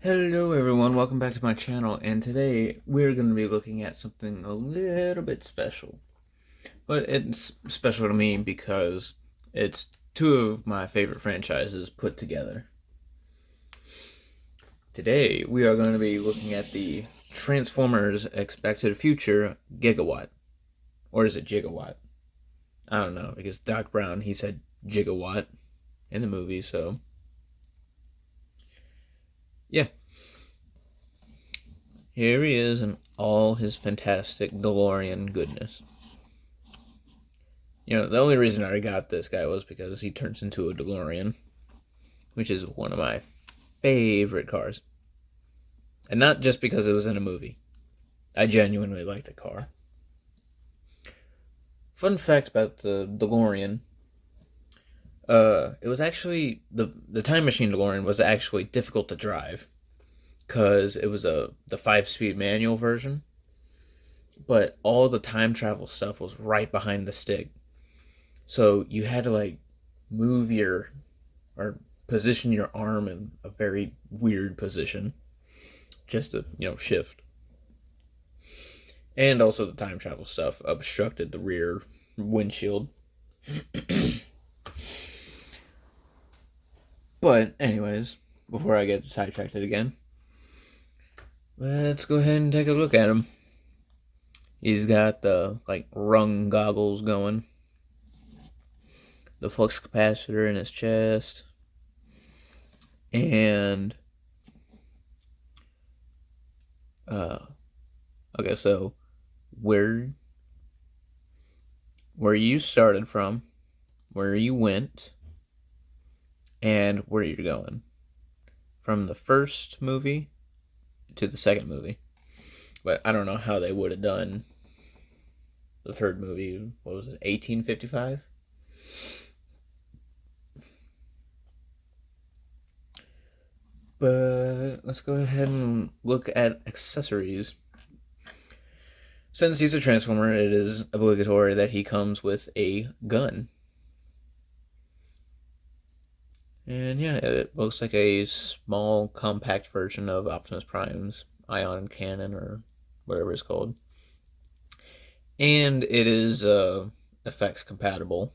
Hello everyone, welcome back to my channel, and today we're going to be looking at something a little bit special. But it's special to me because it's two of my favorite franchises put together. Today we are going to be looking at the Transformers Back to the Future Gigawatt. Or is it Gigawatt? I don't know, because Doc Brown, he said Gigawatt in the movie, so yeah. Here he is in all his fantastic Delorean goodness. You know, the only reason I got this guy was because he turns into a Delorean, which is one of my favorite cars. And not just because it was in a movie. I genuinely like the car. Fun fact about the DeLorean. It was actually the time machine DeLorean was actually difficult to drive because it was the 5-speed manual version, but all the time travel stuff was right behind the stick. So you had to like move your or position your arm in a very weird position just to, shift. And also the time travel stuff obstructed the rear windshield. But anyways, before I get sidetracked again, let's go ahead and take a look at him. He's got the rung goggles going, the flux capacitor in his chest, and okay, so where you started from, where you went, and where you're going from the first movie to the second movie. But I don't know how they would have done the third movie. What was it, 1855? But let's go ahead and look at accessories. Since he's a Transformer, it is obligatory that he comes with a gun. And yeah, it looks like a small, compact version of Optimus Prime's ion cannon, or whatever it's called. And it is effects compatible.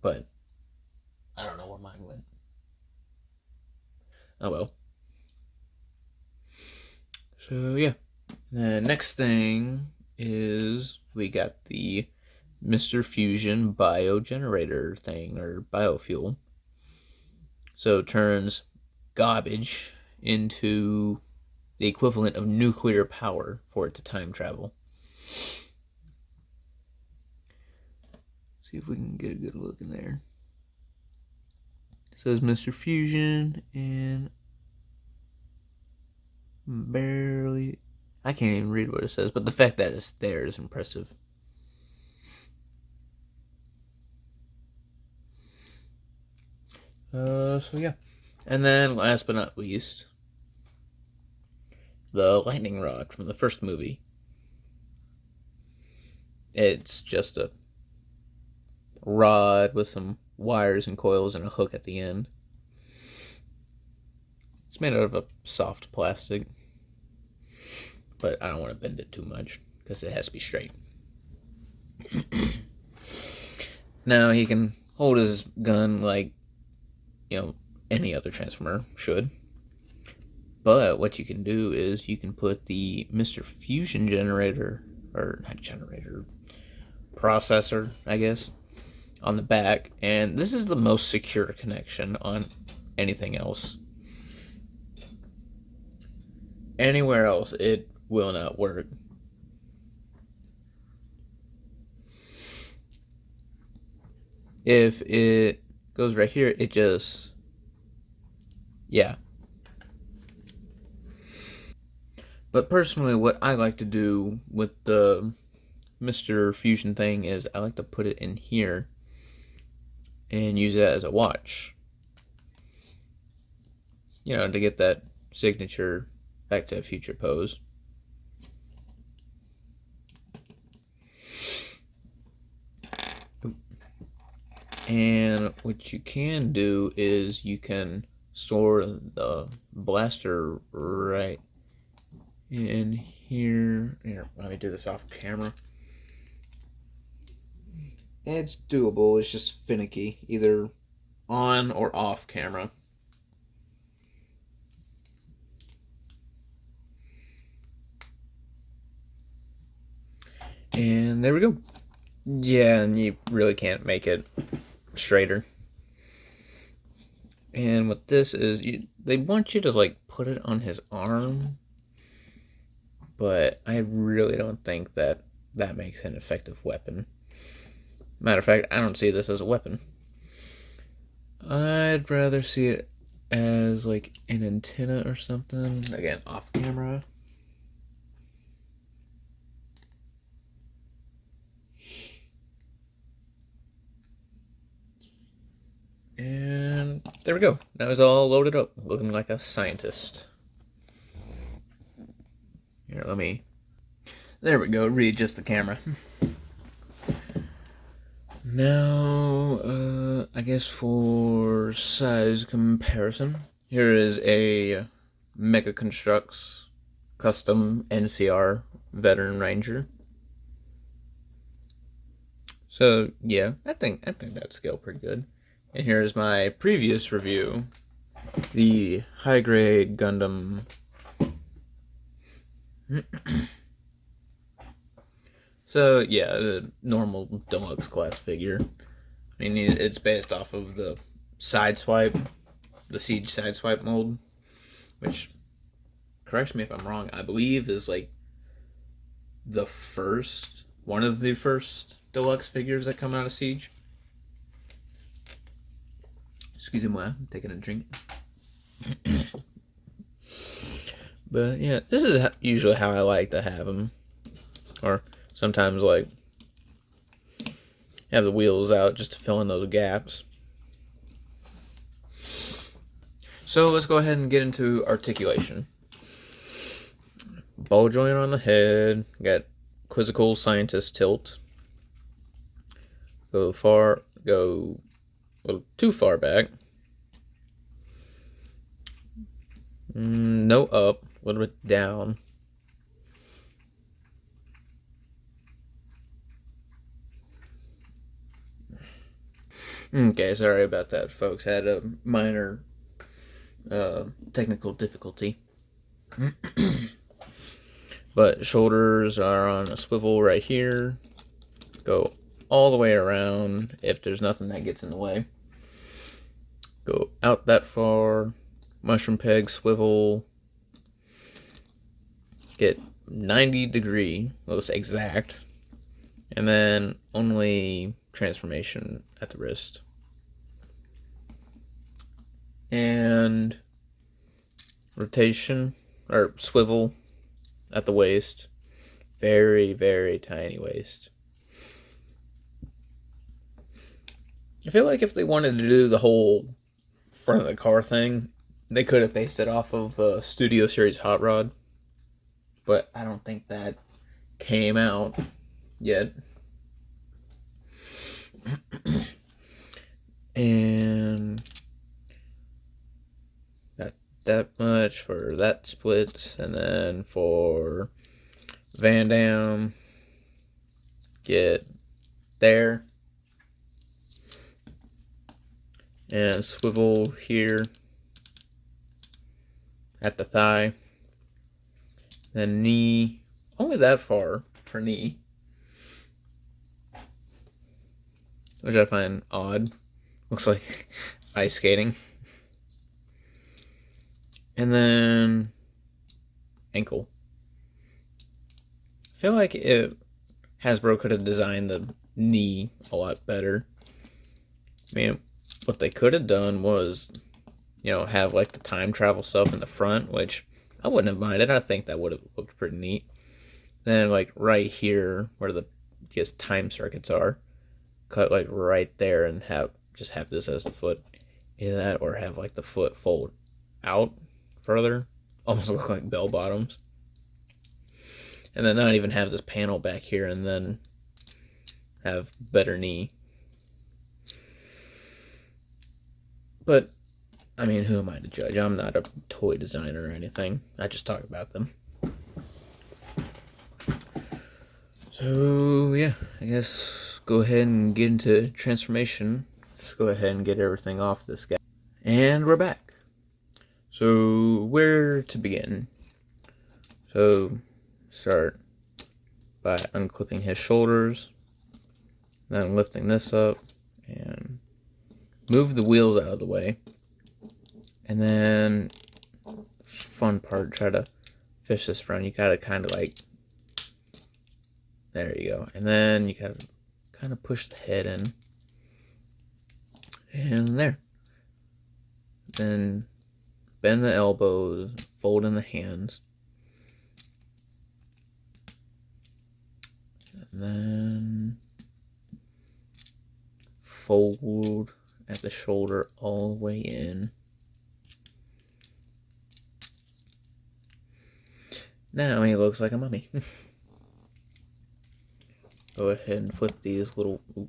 But I don't know where mine went. Oh well. So yeah. The next thing is we got the Mr. Fusion Biogenerator thing, or biofuel. So it turns garbage into the equivalent of nuclear power for it to time travel. See if we can get a good look in there. It says Mr. Fusion, and barely, I can't even read what it says, but the fact that it's there is impressive. So yeah. And then last but not least, the lightning rod from the first movie. It's just a rod with some wires and coils and a hook at the end. It's made out of a soft plastic, but I don't want to bend it too much because it has to be straight. Now he can hold his gun like, any other Transformer should. But what you can do is you can put the Mr. Fusion generator, or not generator, processor, I guess, on the back, and this is the most secure connection on anything else. Anywhere else, it will not work. If it goes right here, it just, yeah. But personally, what I like to do with the Mr. Fusion thing is I like to put it in here and use it as a watch. To get that signature Back to the Future pose. And what you can do is you can store the blaster right in here. Here, let me do this off camera. It's doable, it's just finicky, either on or off camera. And there we go. Yeah, and you really can't make it straighter. And what this is, they want you to like put it on his arm, but I really don't think that makes an effective weapon. Matter of fact, I don't see this as a weapon. I'd rather see it as like an antenna or something. Again, off camera. And there we go. Now it's all loaded up, looking like a scientist. Here, let me... There we go, readjust the camera. Now, I guess for size comparison, here is a Mega Constructs custom NCR Veteran Ranger. So yeah, I think that scale pretty good. And here's my previous review, the high grade Gundam. So yeah, the normal deluxe class figure. I mean, it's based off of the Sideswipe, the Siege Sideswipe mold, which, correct me if I'm wrong, I believe is like one of the first deluxe figures that come out of Siege. Excuse me, I'm taking a drink. But yeah, this is usually how I like to have them. Or sometimes like have the wheels out just to fill in those gaps. So let's go ahead and get into articulation. Ball joint on the head. Got quizzical scientist tilt. Go a little too far back. No up, a little bit down. Okay, sorry about that, folks. Had a minor technical difficulty. But shoulders are on a swivel right here. Go all the way around if there's nothing that gets in the way. Go out that far. Mushroom peg swivel. Get 90-degree, looks exact. And then only transformation at the wrist. And rotation, or swivel at the waist. Very, very tiny waist. I feel like if they wanted to do the whole front of the car thing, they could have based it off of Studio Series Hot Rod. But I don't think that came out yet. And got that much for that split. And then for Van Damme, get there. And swivel here at the thigh. Then knee, only that far for knee, which I find odd. Looks like ice skating. And then ankle. I feel like Hasbro could have designed the knee a lot better. I mean, what they could have done was, have like the time travel stuff in the front, which I wouldn't have minded. I think that would have looked pretty neat. Then like right here where the time circuits are, cut like right there and have this as the foot. Either that or have like the foot fold out further, almost look like bell bottoms. And then not even have this panel back here and then have better knee. But I mean, who am I to judge? I'm not a toy designer or anything. I just talk about them. So, yeah, I guess go ahead and get into transformation. Let's go ahead and get everything off this guy. And we're back. So, where to begin? So, start by unclipping his shoulders, then lifting this up, and move the wheels out of the way. And then, fun part, try to fish this front. You gotta kind of like, there you go. And then you gotta kind of push the head in. And there. Then bend the elbows, fold in the hands. And then fold at the shoulder all the way in. Now he looks like a mummy. Go ahead and flip these little... Oop,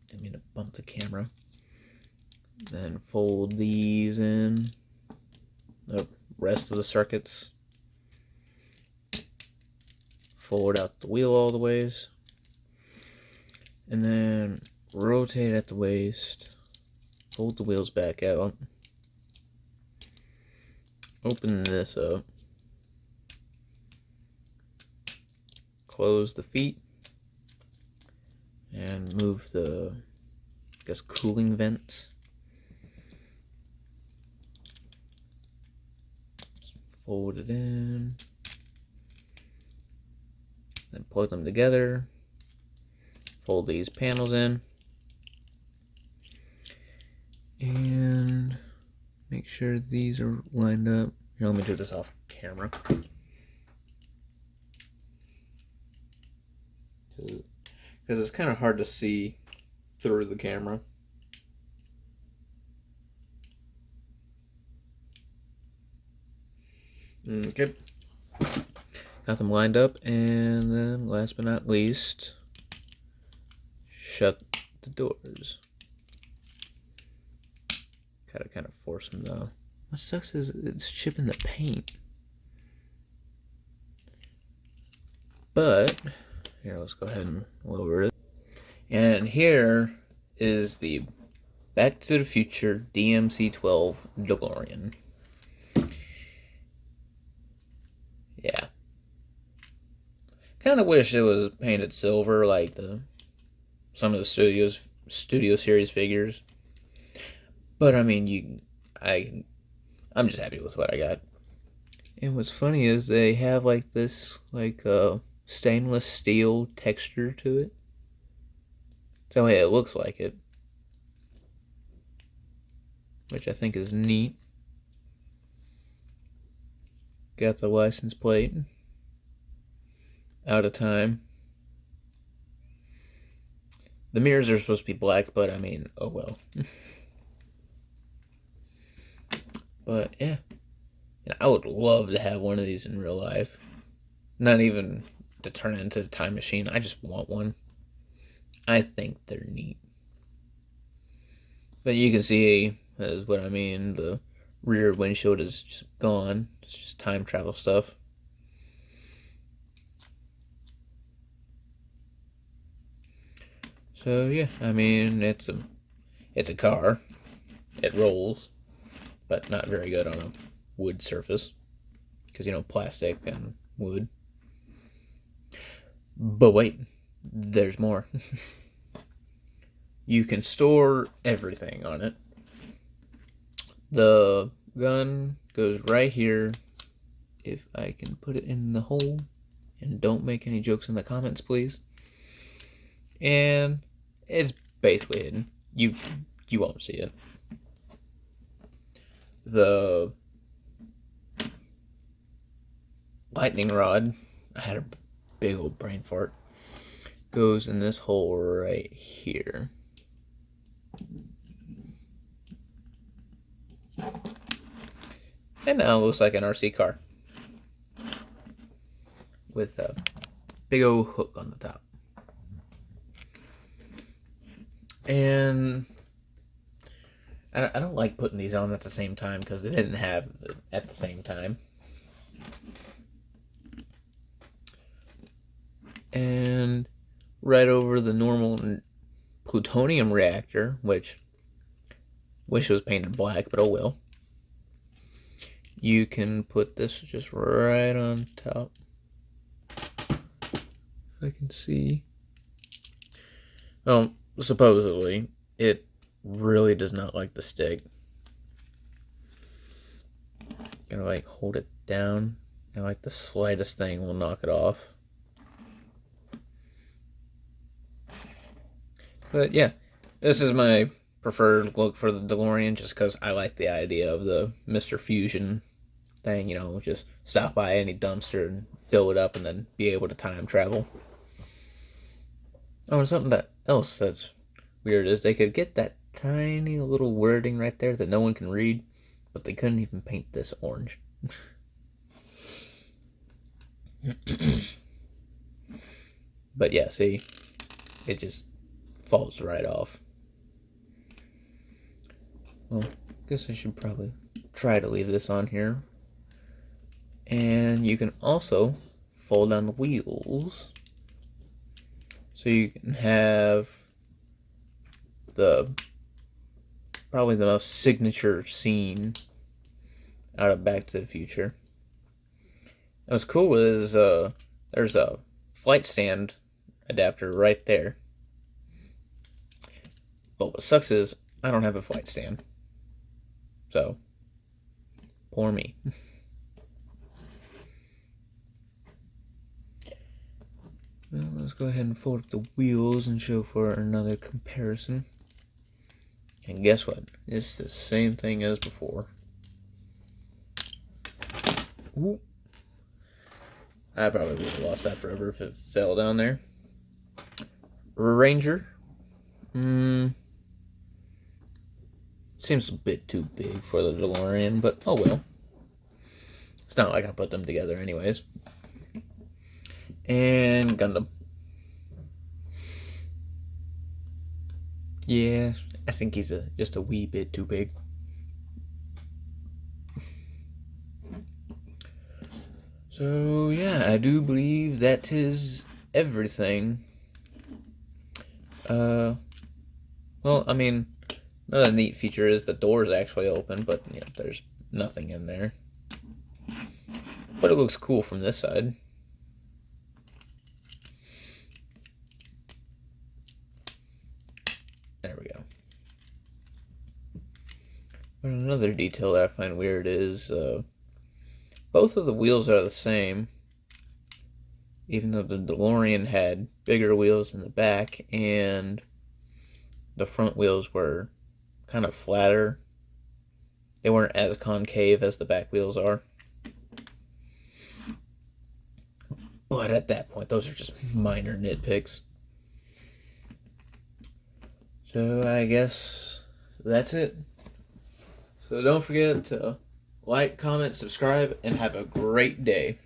didn't mean to bump the camera. Then fold these in. The rest of the circuits. Forward out the wheel all the ways. And then rotate at the waist. Fold the wheels back out. Open this up. Close the feet. And move the, I guess, cooling vents. Fold it in. Then plug them together. Fold these panels in. And make sure these are lined up. Here, let me do this off camera. Because it's kind of hard to see through the camera. Okay. Got them lined up, and then last but not least, shut the doors. Gotta kind of force them though. What sucks is it's chipping the paint. But here, let's go ahead and lower it. And here is the Back to the Future DMC-12 Delorean. Yeah. Kind of wish it was painted silver like some of the studio series figures. But I mean, I'm just happy with what I got. And what's funny is they have like this stainless steel texture to it. So yeah, it looks like it, which I think is neat. Got the license plate. Out of time. The mirrors are supposed to be black, but I mean, oh well. But yeah, I would love to have one of these in real life. Not even to turn it into a time machine. I just want one. I think they're neat. But you can see, is what I mean, the rear windshield is just gone. It's just time travel stuff. So yeah, I mean, it's a car. It rolls, but not very good on a wood surface, because plastic and wood. But wait, there's more. You can store everything on it. The gun goes right here. If I can put it in the hole, and don't make any jokes in the comments, please. And it's basically hidden. You won't see it. The lightning rod, I had a big old brain fart, goes in this hole right here. And now it looks like an RC car with a big old hook on the top. And I don't like putting these on at the same time because they didn't have it at the same time. And right over the normal plutonium reactor, which wish it was painted black, but oh well. You can put this just right on top. I can see. Well, supposedly, it really does not like the stick. Gonna like hold it down, and like the slightest thing will knock it off. But yeah, this is my preferred look for the DeLorean just because I like the idea of the Mr. Fusion thing, just stop by any dumpster and fill it up and then be able to time travel. Oh, and something else that's weird is they could get that tiny little wording right there that no one can read, but they couldn't even paint this orange. But yeah, see, it just falls right off. Well, I guess I should probably try to leave this on here. And you can also fold down the wheels so you can have probably the most signature scene out of Back to the Future. And what's cool is there's a flight stand adapter right there. But what sucks is I don't have a flight stand. So, poor me. Well, let's go ahead and fold up the wheels and show for another comparison. And guess what? It's the same thing as before. Ooh. I probably would have lost that forever if it fell down there. Ranger. Seems a bit too big for the DeLorean, but oh well. It's not like I put them together anyways. And Gundam. Yeah, I think he's just a wee bit too big. So yeah, I do believe that is everything. Well, I mean, another neat feature is the door's actually open, but there's nothing in there. But it looks cool from this side. There we go. But another detail that I find weird is both of the wheels are the same, even though the DeLorean had bigger wheels in the back and the front wheels were kind of flatter. They weren't as concave as the back wheels are. But at that point, those are just minor nitpicks. So I guess that's it. So don't forget to like, comment, subscribe, and have a great day.